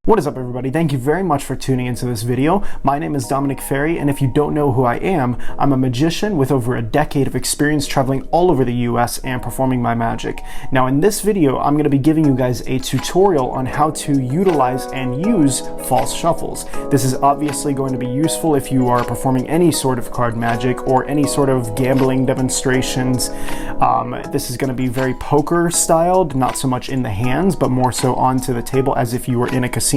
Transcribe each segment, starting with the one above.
What is up, everybody? Thank you very much for tuning into this video. My name is Dominic Ferry, and if you don't know who I am, I'm a magician with over a decade of experience traveling all over the US and performing my magic. Now in this video, I'm going to be giving you guys a tutorial on how to utilize and use false shuffles. This is obviously going to be useful if you are performing any sort of card magic or any sort of gambling demonstrations. This is going to be very poker styled, not so much in the hands, but more so onto the table as if you were in a casino.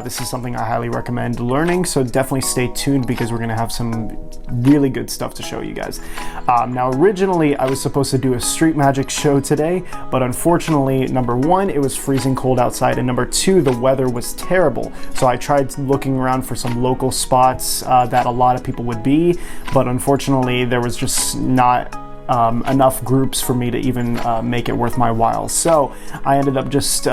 This is something I highly recommend learning, so definitely stay tuned because we're going to have some really good stuff to show you guys. Now originally I was supposed to do a street magic show today, but unfortunately, number one, it was freezing cold outside, and number two, the weather was terrible. So I tried looking around for some local spots that a lot of people would be, but unfortunately there was just not enough groups for me to even make it worth my while. So I ended up just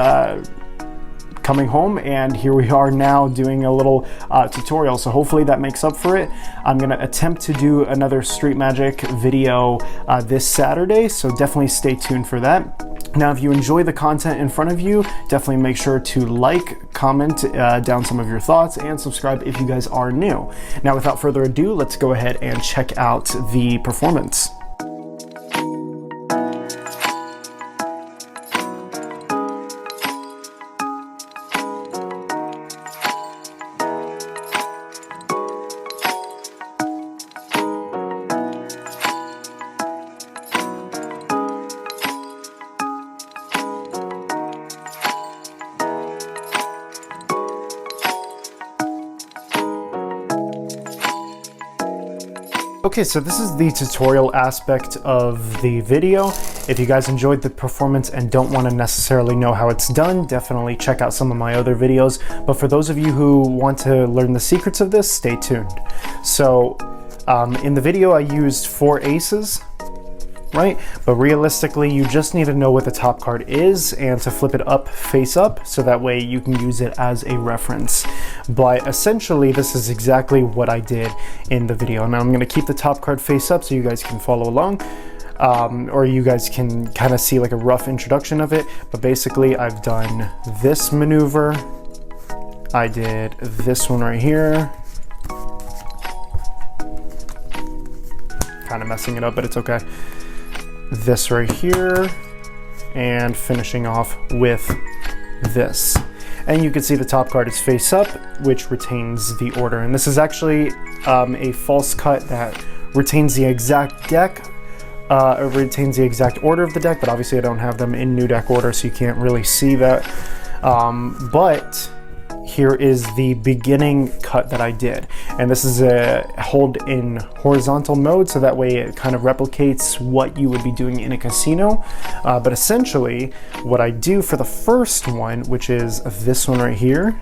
coming home, and here we are now doing a little tutorial, so hopefully that makes up for it. I'm gonna attempt to do another street magic video this Saturday, so definitely stay tuned for that. Now if you enjoy the content in front of you, definitely make sure to like, comment down some of your thoughts, and subscribe if you guys are new. Now without further ado, let's go ahead and check out the performance. Okay, so this is the tutorial aspect of the video. If you guys enjoyed the performance and don't want to necessarily know how it's done, definitely check out some of my other videos. But for those of you who want to learn the secrets of this, stay tuned. So in the video I used 4 aces, right? But realistically, you just need to know what the top card is and to flip it up face up, so that way you can use it as a reference. But essentially, this is exactly what I did in the video. Now I'm going to keep the top card face up so you guys can follow along, or you guys can kind of see like a rough introduction of it. But basically, I've done this maneuver. I did this one right here. Kind of messing it up, but it's okay. This right here, and finishing off with this. And you can see the top card is face up, which retains the order. And this is actually a false cut that retains the exact deck, or retains the exact order of the deck, but obviously I don't have them in new deck order, so you can't really see that. But here is the beginning cut that I did, and this is a hold in horizontal mode, so that way it kind of replicates what you would be doing in a casino. But essentially what I do for the first one, which is this one right here,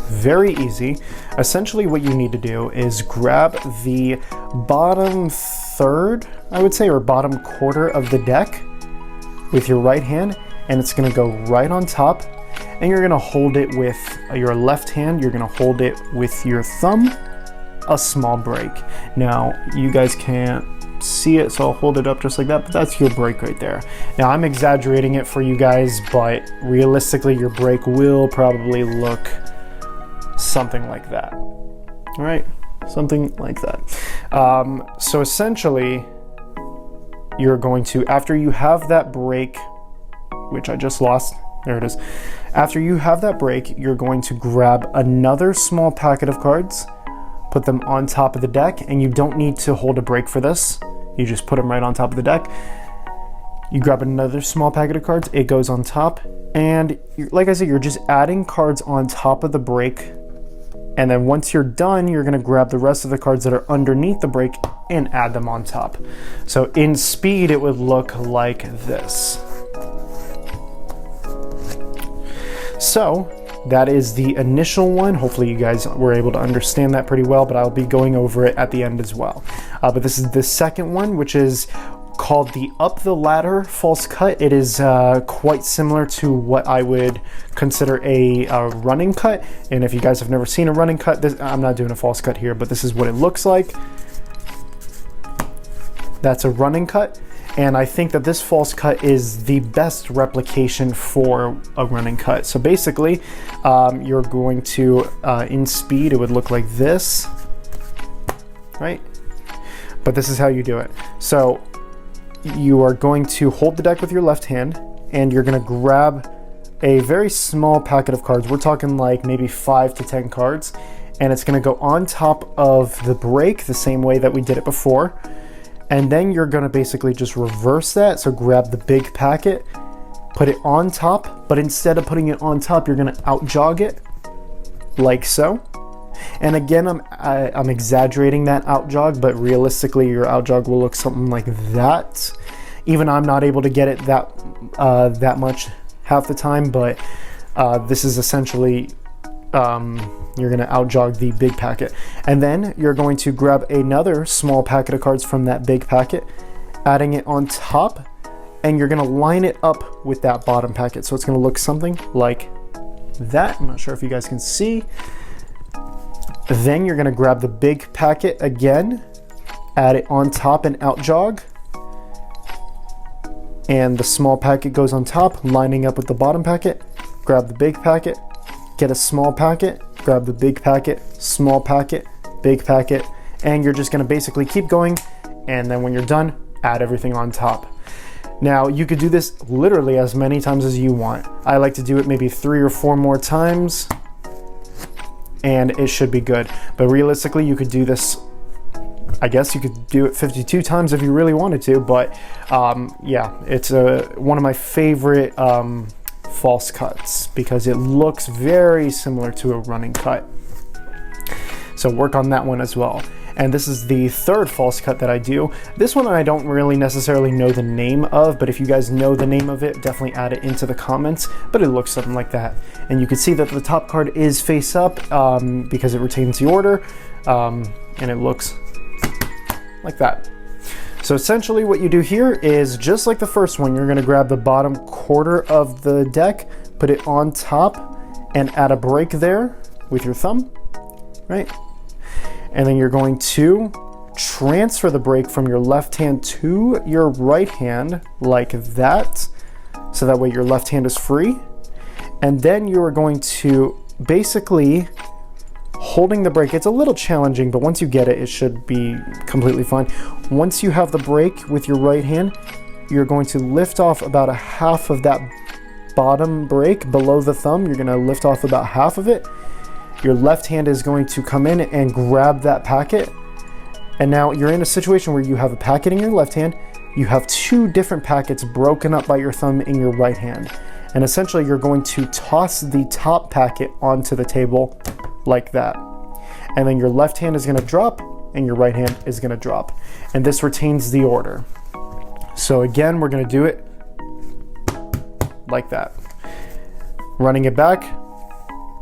very easy. Essentially what you need to do is grab the bottom third, I would say, or bottom quarter of the deck with your right hand, and it's going to go right on top. And you're gonna hold it with your left hand, you're gonna hold it with your thumb, a small break. Now, you guys can't see it, so I'll hold it up just like that, but that's your break right there. Now, I'm exaggerating it for you guys, but realistically, your break will probably look something like that. All right, something like that. So essentially, you're going to, after you have that break, which I just lost, there it is. After you have that break, you're going to grab another small packet of cards, put them on top of the deck, and you don't need to hold a break for this. You just put them right on top of the deck. You grab another small packet of cards, it goes on top, and like I said, you're just adding cards on top of the break. And then once you're done, you're gonna grab the rest of the cards that are underneath the break and add them on top. So in speed, it would look like this. So that is the initial one. Hopefully you guys were able to understand that pretty well, but I'll be going over it at the end as well. But this is the second one, which is called the up the ladder false cut. It is quite similar to what I would consider a running cut. And if you guys have never seen a running cut, I'm not doing a false cut here, but this is what it looks like. That's a running cut. And I think that this false cut is the best replication for a running cut. So basically, you're going to, in speed, it would look like this, right? But this is how you do it. So you are going to hold the deck with your left hand, and you're gonna grab a very small packet of cards. We're talking like maybe 5 to 10 cards, and it's gonna go on top of the break the same way that we did it before. And then you're gonna basically just reverse that. So grab the big packet, put it on top, but instead of putting it on top, you're gonna out jog it like so. And again, I'm exaggerating that out jog, but realistically your out jog will look something like that. Even I'm not able to get it that much half the time, but this is essentially, you're gonna out jog the big packet. And then you're going to grab another small packet of cards from that big packet, adding it on top, and you're gonna line it up with that bottom packet. So it's gonna look something like that. I'm not sure if you guys can see. Then you're gonna grab the big packet again, add it on top and out jog. And the small packet goes on top, lining up with the bottom packet. Grab the big packet, get a small packet, grab the big packet, small packet, big packet, and you're just gonna basically keep going. And then when you're done, add everything on top. Now you could do this literally as many times as you want. I like to do it maybe 3 or 4 more times, and it should be good. But realistically, you could do this, I guess you could do it 52 times if you really wanted to, but yeah, it's one of my favorite false cuts because it looks very similar to a running cut. So work on that one as well. And this is the third false cut that I do. This one I don't really necessarily know the name of, but if you guys know the name of it, definitely add it into the comments. But it looks something like that. And you can see that the top card is face up because it retains the order, and it looks like that. So essentially what you do here is just like the first one, you're gonna grab the bottom quarter of the deck, put it on top, and add a break there with your thumb, right? And then you're going to transfer the break from your left hand to your right hand like that. So that way your left hand is free. And then you are going to basically holding the break. It's a little challenging, but once you get it, it should be completely fine. Once you have the break with your right hand, you're going to lift off about a half of that bottom break below the thumb. You're gonna lift off about half of it. Your left hand is going to come in and grab that packet. And now you're in a situation where you have a packet in your left hand, you have 2 different packets broken up by your thumb in your right hand. And essentially you're going to toss the top packet onto the table like that. And then your left hand is gonna drop and your right hand is gonna drop. And this retains the order. So again, we're gonna do it like that. Running it back,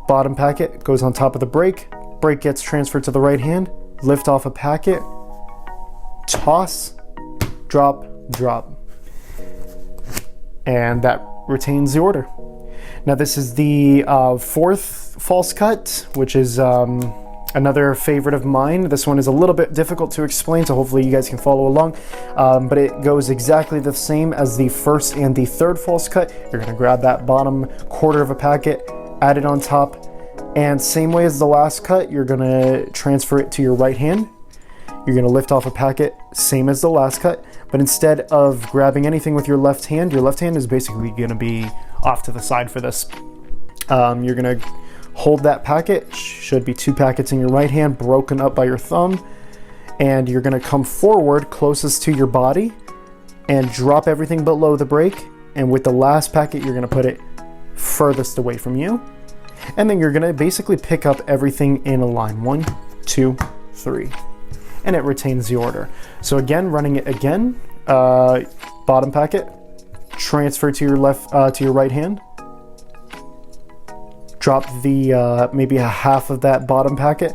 bottom packet goes on top of the break, break gets transferred to the right hand, lift off a packet, toss, drop, drop. And that retains the order. Now this is the 4th false cut, which is another favorite of mine. This one is a little bit difficult to explain, so hopefully you guys can follow along. But it goes exactly the same as the first and the third false cut. You're gonna grab that bottom quarter of a packet, add it on top, and same way as the last cut, you're gonna transfer it to your right hand. You're gonna lift off a packet, same as the last cut, but instead of grabbing anything with your left hand is basically gonna be off to the side for this. You're gonna hold that packet, should be 2 packets in your right hand, broken up by your thumb, and you're gonna come forward closest to your body and drop everything below the break, and with the last packet, you're gonna put it furthest away from you. And then you're gonna basically pick up everything in a line, 1, 2, 3. And it retains the order. So again, running it again, bottom packet, transfer to your left, to your right hand, drop the, maybe a half of that bottom packet,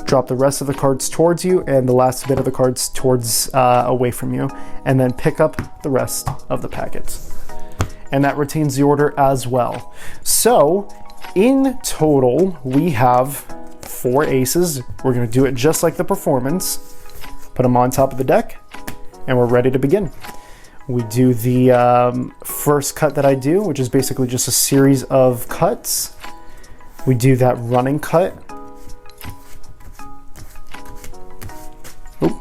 drop the rest of the cards towards you and the last bit of the cards towards, away from you, and then pick up the rest of the packets. And that retains the order as well. So in total, we have 4 aces. We're gonna do it just like the performance. Put them on top of the deck, and we're ready to begin. We do the first cut that I do, which is basically just a series of cuts. We do that running cut. Oop.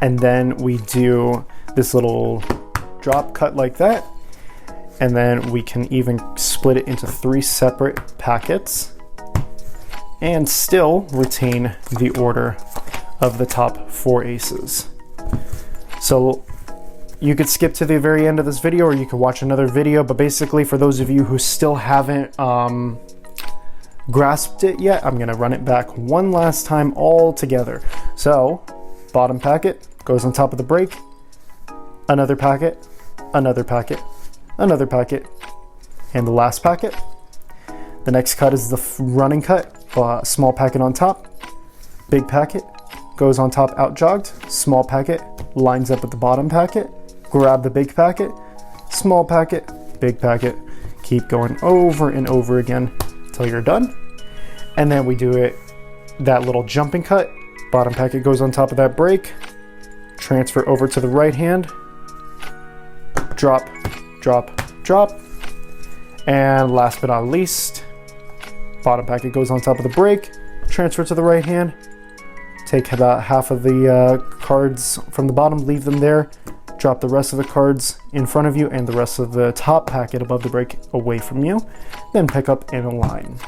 And then we do this little drop cut like that. And then we can even split it into 3 separate packets and still retain the order of the top 4 aces. So you could skip to the very end of this video, or you could watch another video, but basically for those of you who still haven't grasped it yet, I'm gonna run it back one last time all together. So bottom packet goes on top of the break, another packet, another packet, another packet, and the last packet. The next cut is the running cut, small packet on top, big packet, goes on top out jogged, small packet, lines up with the bottom packet, grab the big packet, small packet, big packet, keep going over and over again until you're done. And then we do it, that little jumping cut, bottom packet goes on top of that break, transfer over to the right hand, drop, drop, drop, and last but not least, bottom packet goes on top of the break, transfer to the right hand, take about half of the cards from the bottom, leave them there, drop the rest of the cards in front of you and the rest of the top packet above the break away from you, then pick up and align.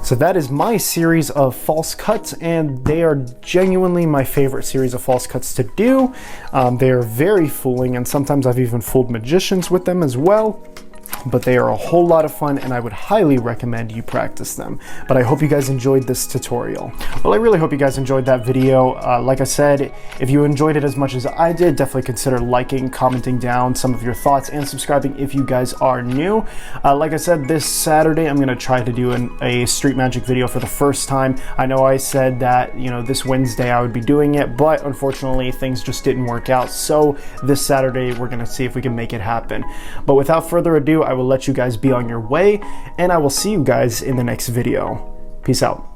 So that is my series of false cuts, and they are genuinely my favorite series of false cuts to do. They are very fooling, and sometimes I've even fooled magicians with them as well. But they are a whole lot of fun, and I would highly recommend you practice them. But I hope you guys enjoyed this tutorial. Well, I really hope you guys enjoyed that video. Like I said, if you enjoyed it as much as I did, definitely consider liking, commenting down some of your thoughts, and subscribing if you guys are new. Like I said, this Saturday I'm going to try to do a street magic video for the first time. I know I said that, you know, this Wednesday I would be doing it, but unfortunately things just didn't work out. So this Saturday we're going to see if we can make it happen. But without further ado, I will let you guys be on your way, and I will see you guys in the next video. Peace out.